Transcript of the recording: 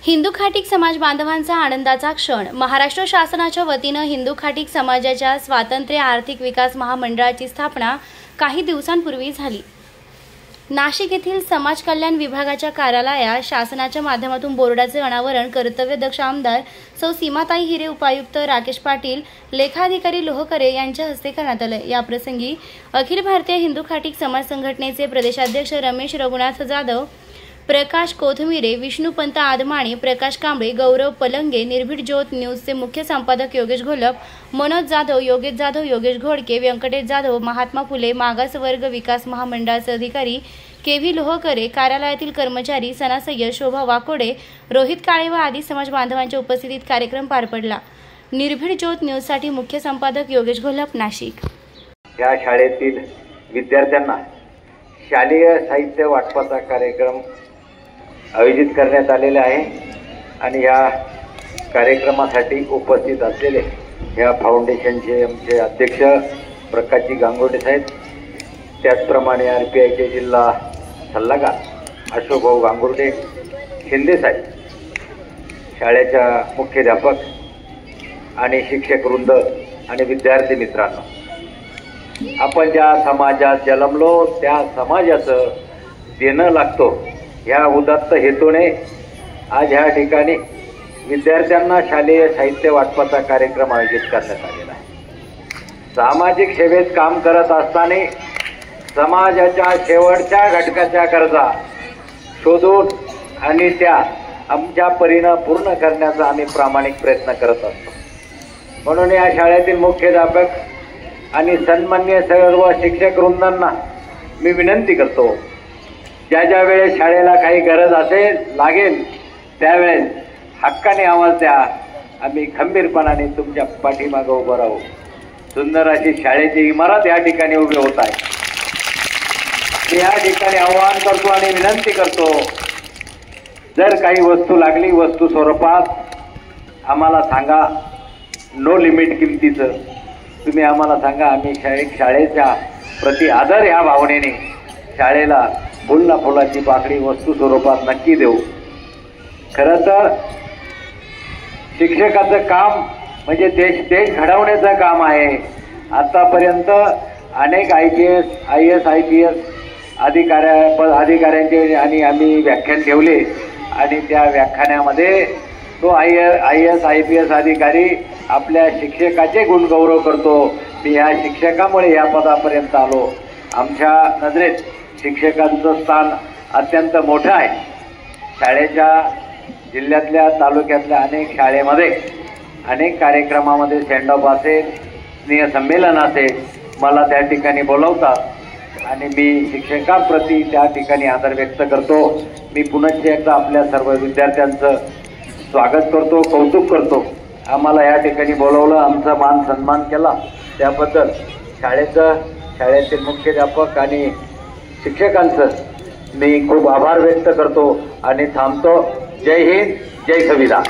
हिंदू खाटीक समाज बांधवांचा आनंदाचा क्षण। महाराष्ट्र शासनाच्या वतीनं हिंदू खाटीक समाजाच्या स्वातंत्र्य आर्थिक विकास महामंडळाची स्थापना काही दिवसांपूर्वी झाली। नाशिक येथील समाज कल्याण विभागाच्या कार्यालयात शासनाच्या माध्यमातून बोर्डाचे अनावरण कर्तव्यदक्ष आमदार सौ सीमाताई हिरे, उपायुक्त राकेश पाटील, लेखाधिकारी लोहकरे यांच्या हस्ते करण्यात आले। या प्रसंगी अखिल भारतीय हिंदू खाटीक समाज संघटनेचे प्रदेशाध्यक्ष रमेश रघुनाथ जाधव, प्रकाश कोथमिरे, विष्णुपंत आदमाणे, प्रकाश कांबळे, गौरव पलंगे, निर्भीड ज्योत न्यूजचे मुख्य संपादक योगेश घोलप, मनोज जाधव, योगेश घोडके, व्यंकटेश जाधव, महात्मा फुले मागासवर्ग विकास महामंडळाचे अधिकारी केव्ही लोहकरे, कार्यालयातील कर्मचारी सना सय्यद, शोभा वाकोडे, रोहित काळे व आदी समाज बांधवांच्या उपस्थितीत कार्यक्रम पार पडला। निर्भीड ज्योत न्यूजसाठी मुख्य संपादक योगेश घोलप, नाशिक। या शाळेतील विद्यार्थ्यांना शालेय साहित्य वाटपाचा कार्यक्रम आयोजित करण्यात आलेला आहे आणि या कार्यक्रमासाठी उपस्थित असलेले या फाउंडेशनचे आमचे अध्यक्ष प्रकाशजी गांगुर्डे साहेब, त्याचप्रमाणे RPIचे जिल्हा सल्लागार अशोकभाऊ गांगुर्डे, शिंदे साहेब, शाळेच्या मुख्याध्यापक आणि शिक्षक वृंद आणि विद्यार्थी मित्रांनो, आपण ज्या समाजात जन्मलो त्या समाजाचं देणं लागतो या उदात्त हेतूने आज ह्या ठिकाणी विद्यार्थ्यांना शालेय साहित्य वाटपाचा कार्यक्रम आयोजित करण्यात आलेला आहे। सामाजिक सेवेत काम करत असताना समाजाच्या शेवटच्या घटकाच्या गरजा शोधून आणि त्या आमच्या परीने पूर्ण करण्याचा आम्ही प्रामाणिक प्रयत्न करत असतो। म्हणून या शाळेतील मुख्याध्यापक आणि सन्माननीय सर्व शिक्षक वृंदांना मी विनंती करतो, ज्या वेळेस शाळेला काही गरज असेल लागेल त्यावेळेस हक्काने आवाज द्या, आम्ही खंबीरपणाने तुमच्या पाठीमागे उभं राहू। सुंदर अशी शाळेची इमारत या ठिकाणी उभी होत आहे। मी या ठिकाणी आवाहन करतो आणि विनंती करतो, जर काही वस्तू लागली वस्तू स्वरूपात आम्हाला सांगा, नो लिमिट किमतीचं तुम्ही आम्हाला सांगा, आम्ही शाळेच्या प्रति आदर ह्या भावनेने शाळेला फुल फुलाची पाकळी वस्तू स्वरूपात नक्की देऊ। खरं तर शिक्षकाचं काम म्हणजे देश घडवण्याचं काम आहे। आतापर्यंत अनेक IAS IPS अधिकाऱ्यांचे आणि आम्ही व्याख्यान ठेवले आणि त्या व्याख्यानामध्ये तो IAS IPS अधिकारी आपल्या शिक्षकाचे गुणगौरव करतो। मी या शिक्षकामुळे या पदापर्यंत आलो। आमच्या नजरेत शिक्षकांचं स्थान अत्यंत मोठं आहे। शाळेच्या जिल्ह्यातल्या तालुक्यातल्या अनेक शाळेमध्ये अनेक कार्यक्रमामध्ये सेंड ऑफ असेल, स्नेहसंमेलन असेल, मला त्या ठिकाणी बोलवतात आणि मी शिक्षकांप्रती त्या ठिकाणी आदर व्यक्त करतो। मी पुनश्च एकदा आपल्या सर्व विद्यार्थ्यांचं स्वागत करतो, कौतुक करतो। आम्हाला या ठिकाणी बोलवलं, आमचा मान सन्मान केला त्याबद्दल शाळेतील मुख्याध्यापक आणि शिक्षकांचं मी खूप आभार व्यक्त करतो आणि थांबतो। जय हिंद, जय संविधान।